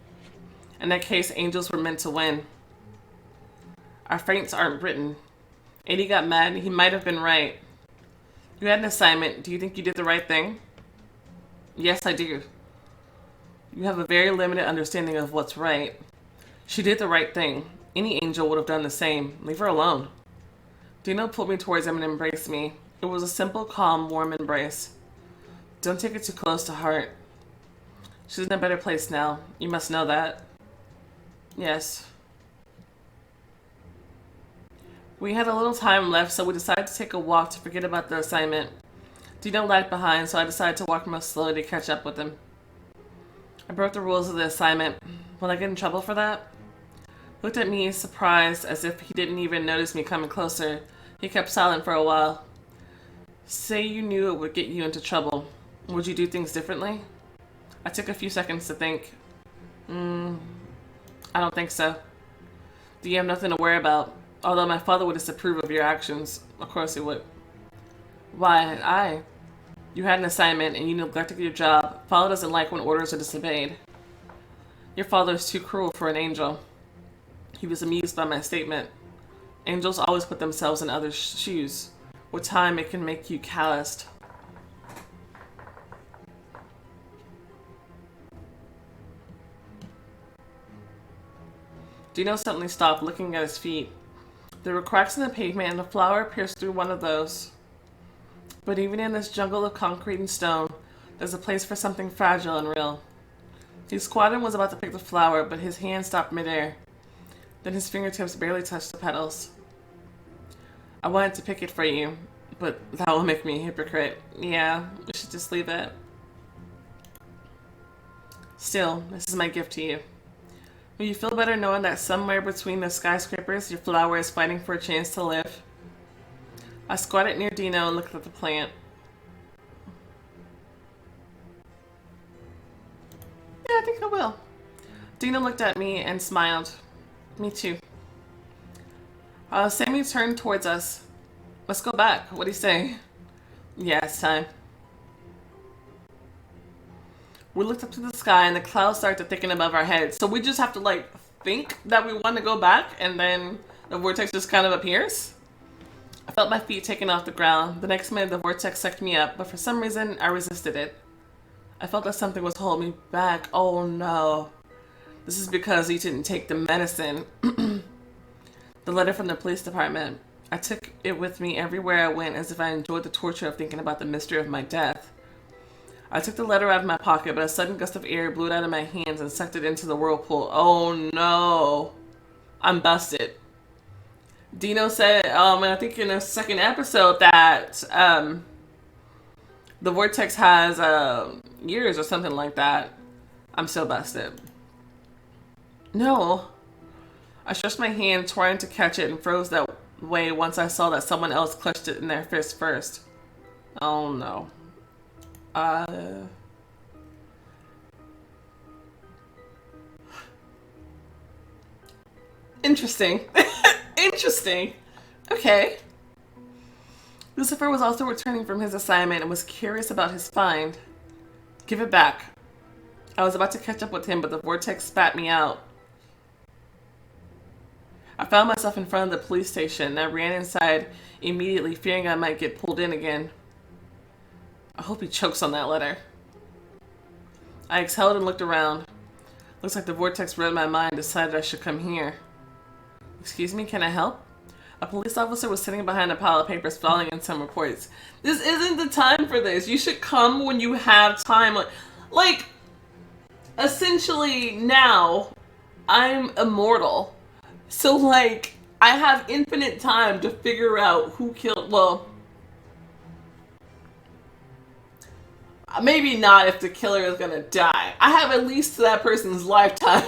In that case, angels were meant to win. Our fates aren't written. Edie got mad. He might have been right. You had an assignment. Do you think you did the right thing? Yes, I do. You have a very limited understanding of what's right. She did the right thing. Any angel would have done the same. Leave her alone. Dino pulled me towards him and embraced me. It was a simple, calm, warm embrace. Don't take it too close to heart. She's in a better place now. You must know that. Yes. We had a little time left, so we decided to take a walk to forget about the assignment. Dino lagged behind, so I decided to walk more slowly to catch up with him. I broke the rules of the assignment. Will I get in trouble for that? He looked at me, surprised, as if he didn't even notice me coming closer. He kept silent for a while. Say you knew it would get you into trouble. Would you do things differently? I took a few seconds to think. I don't think so. Do you have nothing to worry about? Although my father would disapprove of your actions. Of course he would. Why, you had an assignment and you neglected your job. Father doesn't like when orders are disobeyed. Your father is too cruel for an angel. He was amused by my statement. Angels always put themselves in others' shoes. With time, it can make you calloused. Dino suddenly stopped, looking at his feet. There were cracks in the pavement and a flower pierced through one of those. But even in this jungle of concrete and stone, there's a place for something fragile and real. He squatted and was about to pick the flower, but his hand stopped midair. Then his fingertips barely touched the petals. I wanted to pick it for you, but that will make me a hypocrite. Yeah, we should just leave it. Still, this is my gift to you. Will you feel better knowing that somewhere between the skyscrapers, your flower is fighting for a chance to live? I squatted near Dino and looked at the plant. Yeah, I think I will. Dino looked at me and smiled. Me too. Sammy turned towards us. Let's go back. What do you say? Yeah, it's time. We looked up to the sky and the clouds started to thicken above our heads. So we just have to like think that we want to go back and then the vortex just kind of appears. I felt my feet taken off the ground. The next minute the vortex sucked me up, but for some reason I resisted it. I felt that something was holding me back. Oh no. This is because he didn't take the medicine. The letter from the police department. I took it with me everywhere I went as if I enjoyed the torture of thinking about the mystery of my death. I took the letter out of my pocket, but a sudden gust of air blew it out of my hands and sucked it into the whirlpool. Oh no. I'm busted. Dino said, and I think in the second episode that the vortex has years or something like that. I'm so busted. No. I stretched my hand, trying to catch it, and froze that way once I saw that someone else clutched it in their fist first. Oh no. Interesting. Interesting. Okay. Lucifer was also returning from his assignment and was curious about his find. Give it back. I was about to catch up with him, but the vortex spat me out. I found myself in front of the police station and I ran inside immediately, fearing I might get pulled in again. I hope he chokes on that letter. I exhaled and looked around. Looks like the vortex read my mind and decided I should come here. Excuse me, can I help? A police officer was sitting behind a pile of papers filing in some reports. This isn't the time for this. You should come when you have time. Like, essentially now, I'm immortal. So, like, I have infinite time to figure out who killed. Well, maybe not if the killer is gonna die. I have at least that person's lifetime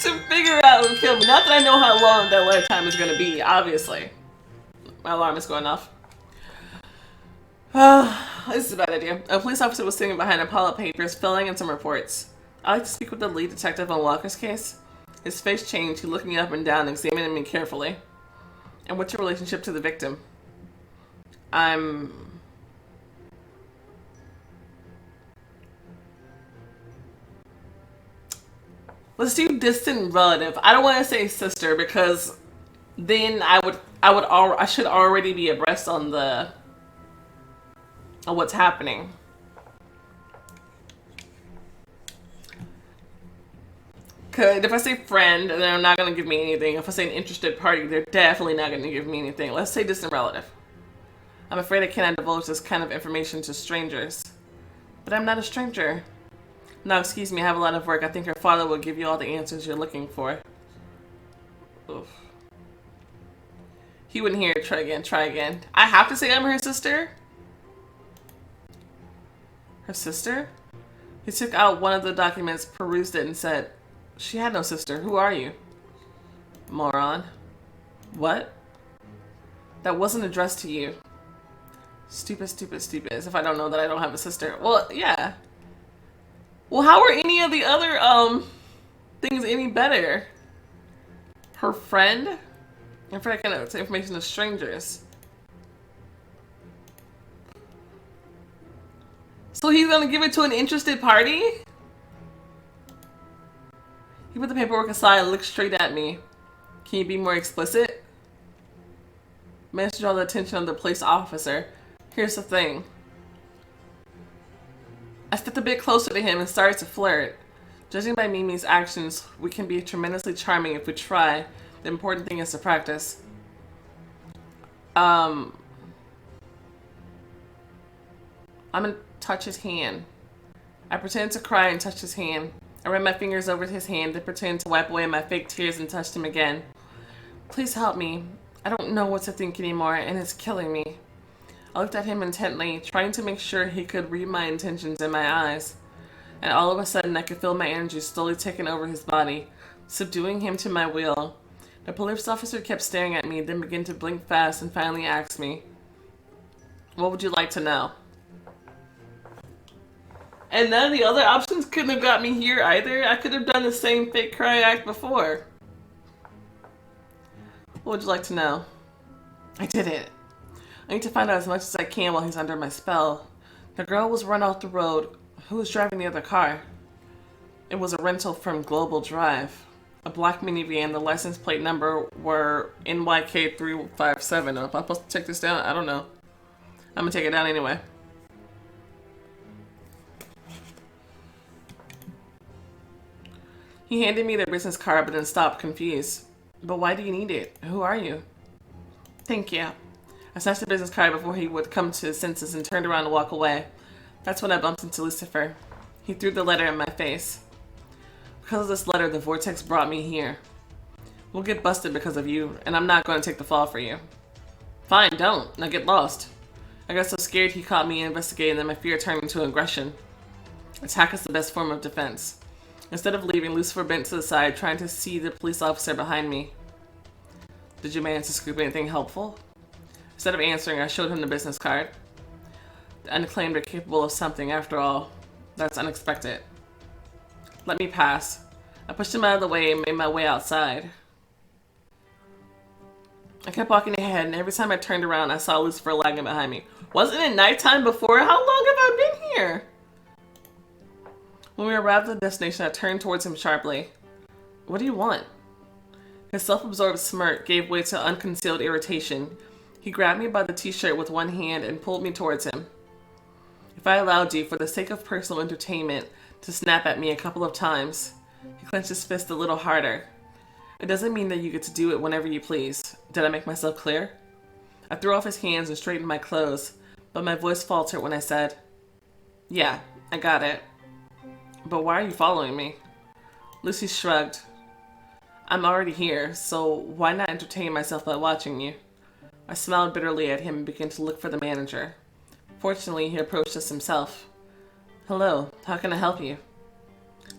to figure out who killed me. Not that I know how long that lifetime is gonna be, obviously. My alarm is going off. This is a bad idea. A police officer was sitting behind a pile of papers, filling in some reports. I'd like to speak with the lead detective on Walker's case. His face changed. He looked me up and down, examining me carefully. And what's your relationship to the victim? Let's do distant relative. I don't want to say sister because then I should already be abreast on what's happening. Cause if I say friend, then they're not gonna give me anything. If I say an interested party, they're definitely not gonna give me anything. Let's say distant relative. I'm afraid I cannot divulge this kind of information to strangers. But I'm not a stranger. Now, excuse me, I have a lot of work. I think your father will give you all the answers you're looking for. Oof. He wouldn't hear it. Try again, try again. I have to say I'm her sister? Her sister? He took out one of the documents, perused it, and said, she had no sister. Who are you? Moron. What? That wasn't addressed to you. Stupid, stupid, stupid. As if I don't know that I don't have a sister. Well, yeah. Well, how are any of the other, things any better? Her friend? I'm afraid I cannot say information to strangers. So he's gonna give it to an interested party? He put the paperwork aside and looked straight at me. Can you be more explicit? Managed to draw the attention of the police officer. Here's the thing. I stepped a bit closer to him and started to flirt. Judging by Mimi's actions, we can be tremendously charming if we try. The important thing is to practice. I'm gonna touch his hand. I pretended to cry and touched his hand. I ran my fingers over his hand and pretended to wipe away my fake tears and touched him again. Please help me. I don't know what to think anymore, and it's killing me. I looked at him intently, trying to make sure he could read my intentions in my eyes. And all of a sudden, I could feel my energy slowly taking over his body, subduing him to my will. The police officer kept staring at me, then began to blink fast and finally asked me, what would you like to know? And none of the other options couldn't have got me here either. I could have done the same fake cry act before. What would you like to know? I did it. I need to find out as much as I can while he's under my spell. The girl was run off the road. Who was driving the other car? It was a rental from Global Drive. A black minivan. The license plate number were NYK357. Am I supposed to take this down? I don't know. I'm gonna take it down anyway. He handed me the business card but then stopped, confused. But why do you need it? Who are you? Thank you. I snatched the business card before he would come to his senses and turned around to walk away. That's when I bumped into Lucifer. He threw the letter in my face. Because of this letter, the vortex brought me here. We'll get busted because of you, and I'm not going to take the fall for you. Fine, don't. Now get lost. I got so scared he caught me investigating that my fear turned into aggression. Attack is the best form of defense. Instead of leaving, Lucifer bent to the side, trying to see the police officer behind me. Did you manage to scoop anything helpful? Instead of answering, I showed him the business card. The unclaimed are capable of something, after all. That's unexpected. Let me pass. I pushed him out of the way and made my way outside. I kept walking ahead, and every time I turned around, I saw Lucifer lagging behind me. Wasn't it nighttime before? How long have I been here? When we arrived at the destination, I turned towards him sharply. What do you want? His self-absorbed smirk gave way to unconcealed irritation. He grabbed me by the t-shirt with one hand and pulled me towards him. If I allowed you, for the sake of personal entertainment, to snap at me a couple of times. He clenched his fist a little harder. It doesn't mean that you get to do it whenever you please. Did I make myself clear? I threw off his hands and straightened my clothes, but my voice faltered when I said, yeah, I got it. But why are you following me? Lucy shrugged. I'm already here, so why not entertain myself by watching you? I smiled bitterly at him and began to look for the manager. Fortunately, he approached us himself. Hello, how can I help you?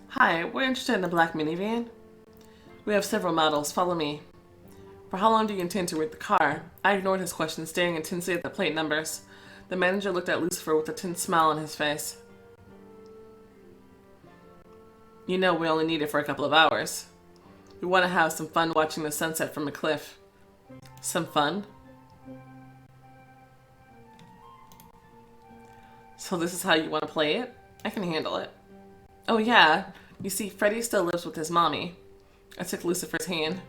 Hi, we're interested in a black minivan. We have several models, follow me. For how long do you intend to rent the car? I ignored his question, staring intensely at the plate numbers. The manager looked at Lucifer with a tense smile on his face. You know we only need it for a couple of hours. We want to have some fun watching the sunset from a cliff. Some fun? So this is how you want to play it? I can handle it. Oh yeah, you see, Freddy still lives with his mommy. I took Lucifer's hand.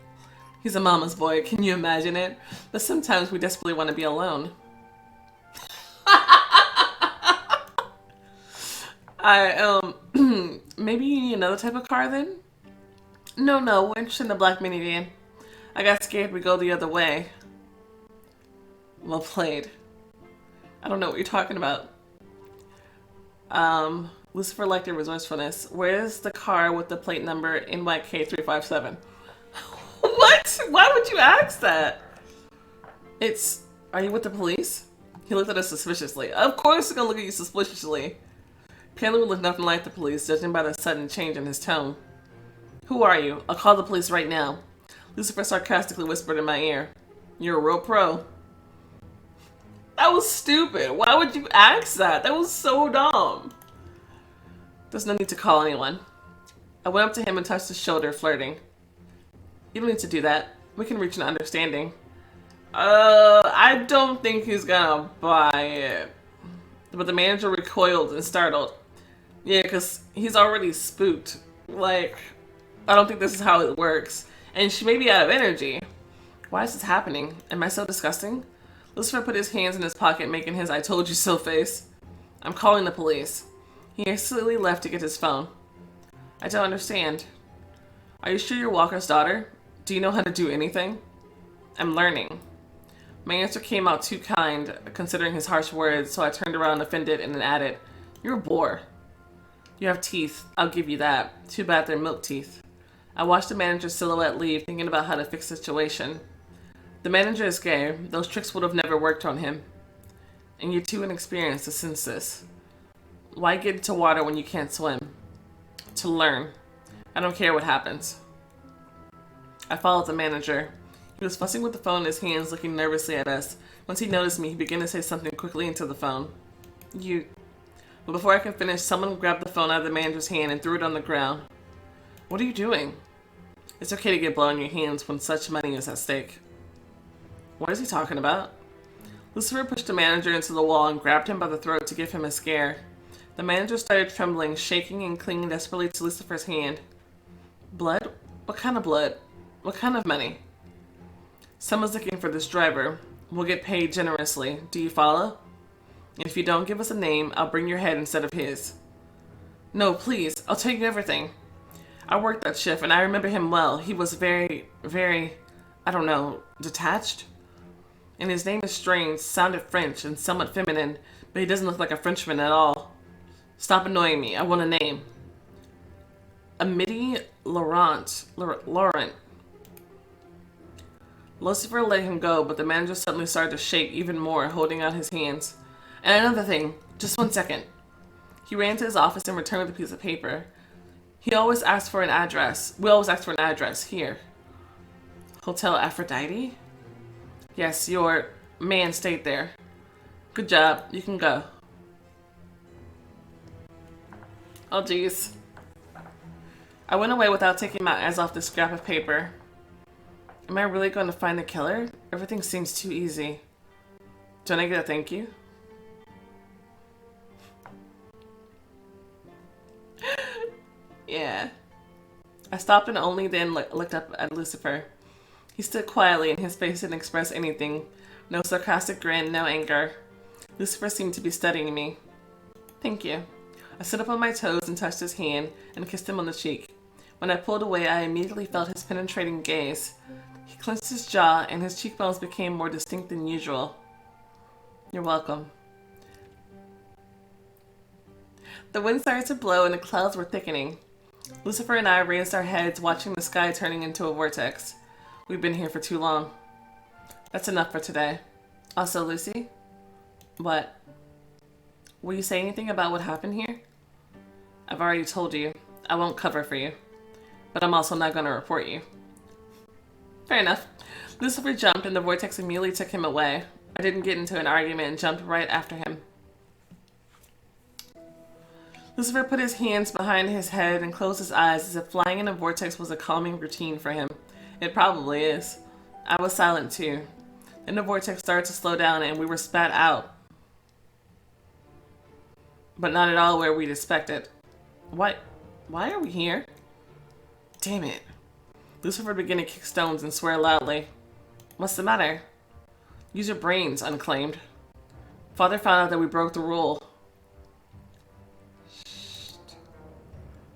He's a mama's boy, can you imagine it? But sometimes we desperately want to be alone. Maybe you need another type of car then? No, we're interested in the black minivan. I got scared we'd go the other way. Well played. I don't know what you're talking about. Lucifer liked your resourcefulness. Where's the car with the plate number NYK357? What? Why would you ask that? Are you with the police? He looked at us suspiciously. Of course he's gonna look at you suspiciously. Apparently we look nothing like the police, judging by the sudden change in his tone. Who are you? I'll call the police right now. Lucifer sarcastically whispered in my ear. You're a real pro. That was stupid. Why would you ask that? That was so dumb. There's no need to call anyone. I went up to him and touched his shoulder, flirting. You don't need to do that. We can reach an understanding. I don't think he's gonna buy it. But the manager recoiled and startled. Yeah, because he's already spooked. Like, I don't think this is how it works. And she may be out of energy. Why is this happening? Am I so disgusting? Lucifer put his hands in his pocket, making his I told you so face. I'm calling the police. He hastily left to get his phone. I don't understand. Are you sure you're Walker's daughter? Do you know how to do anything? I'm learning. My answer came out too kind, considering his harsh words, so I turned around offended and then added, You're a bore. You have teeth, I'll give you that. Too bad they're milk teeth. I watched the manager's silhouette leave, thinking about how to fix the situation. The manager is gay. Those tricks would have never worked on him. And you're too inexperienced to sense this. Why get into water when you can't swim? To learn. I don't care what happens. I followed the manager. He was fussing with the phone in his hands, looking nervously at us. Once he noticed me, he began to say something quickly into the phone. But before I could finish, someone grabbed the phone out of the manager's hand and threw it on the ground. What are you doing? It's okay to get blood on your hands when such money is at stake. What is he talking about? Lucifer pushed the manager into the wall and grabbed him by the throat to give him a scare. The manager started trembling, shaking and clinging desperately to Lucifer's hand. Blood? What kind of blood? What kind of money? Someone's looking for this driver. We'll get paid generously. Do you follow? And if you don't give us a name, I'll bring your head instead of his. No, please. I'll tell you everything. I worked that shift and I remember him well. He was very, I don't know, detached? And his name is strange, sounded French and somewhat feminine, but he doesn't look like a Frenchman at all. Stop annoying me. I want a name. Amity Laurent. Lucifer let him go, but the manager suddenly started to shake even more, holding out his hands. And another thing, just 1 second. He ran to his office and returned with a piece of paper. We always ask for an address. Here. Hotel Aphrodite? Yes, your man stayed there. Good job. You can go. Oh, jeez. I went away without taking my eyes off the scrap of paper. Am I really going to find the killer? Everything seems too easy. Don't I get a thank you? Yeah. I stopped and only then looked up at Lucifer. He stood quietly and his face didn't express anything. No sarcastic grin, no anger. Lucifer seemed to be studying me. Thank you. I stood up on my toes and touched his hand and kissed him on the cheek. When I pulled away, I immediately felt his penetrating gaze. He clenched his jaw and his cheekbones became more distinct than usual. You're welcome. The wind started to blow and the clouds were thickening. Lucifer and I raised our heads, watching the sky turning into a vortex. We've been here for too long. That's enough for today. Also, Lucy? What? Will you say anything about what happened here? I've already told you. I won't cover for you. But I'm also not going to report you. Fair enough. Lucifer jumped and the vortex immediately took him away. I didn't get into an argument and jumped right after him. Lucifer put his hands behind his head and closed his eyes as if flying in a vortex was a calming routine for him. It probably is. I was silent too. Then the vortex started to slow down and we were spat out. But not at all where we'd expected. Why are we here? Damn it. Lucifer began to kick stones and swear loudly. What's the matter? Use your brains, Unclaimed. Father found out that we broke the rule.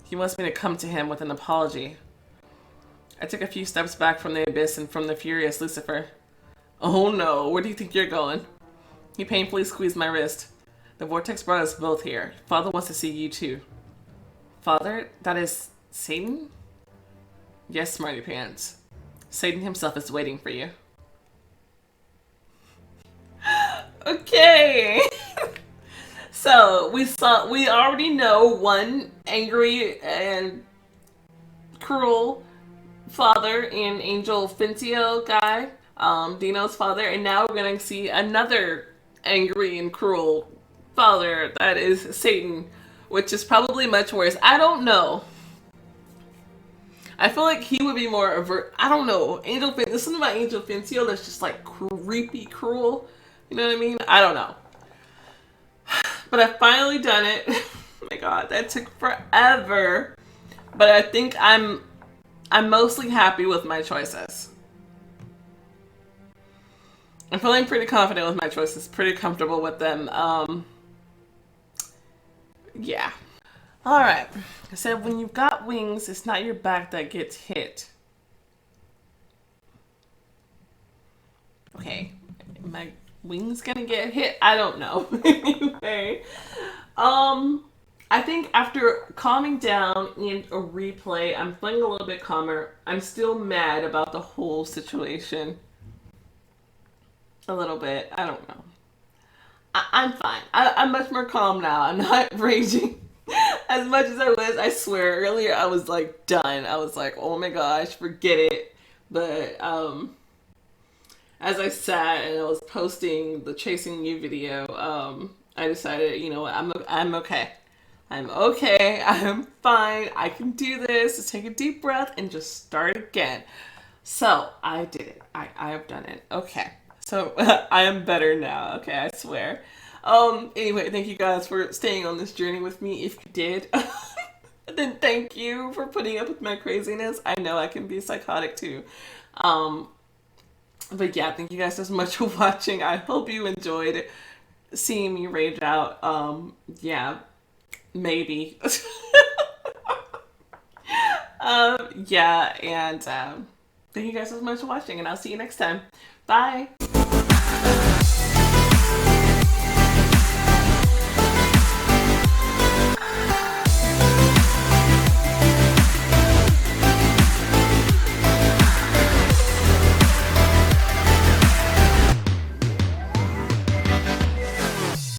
He wants me to come to him with an apology. I took a few steps back from the abyss and from the furious Lucifer. Oh no, where do you think you're going? He painfully squeezed my wrist. The vortex brought us both here. Father wants to see you too. Father? That is Satan? Yes, Smarty Pants. Satan himself is waiting for you. Okay. So we already know one angry and cruel father in Angel Fincio guy, Dino's father, and now we're gonna see another angry and cruel father that is Satan, which is probably much worse. I don't know. I feel like he would be more avert. I don't know. There's something about Angel Fincio that's just like creepy cruel. You know what I mean? I don't know. But I've finally done it. Oh my god, that took forever. But I think I'm mostly happy with my choices. I'm feeling pretty confident with my choices, pretty comfortable with them. Yeah. Alright. I said when you've got wings, it's not your back that gets hit. Okay. My wings gonna get hit? I don't know. Anyway. I think after calming down in a replay, I'm feeling a little bit calmer. I'm still mad about the whole situation. A little bit. I don't know. I'm fine. I'm much more calm now. I'm not raging as much as I was. I swear, earlier I was like done. I was like, oh my gosh, forget it. But as I sat and I was posting the Chasing You video, I decided, you know what, I'm okay. I'm okay. I'm fine. I can do this. Just take a deep breath and just start again. So I did it. I have done it. Okay. So I am better now. Okay, I swear. Anyway, thank you guys for staying on this journey with me. If you did, then thank you for putting up with my craziness. I know I can be psychotic too. But yeah, thank you guys so much for watching. I hope you enjoyed seeing me rage out. Yeah, maybe. Yeah, and thank you guys so much for watching, and I'll see you next time. Bye.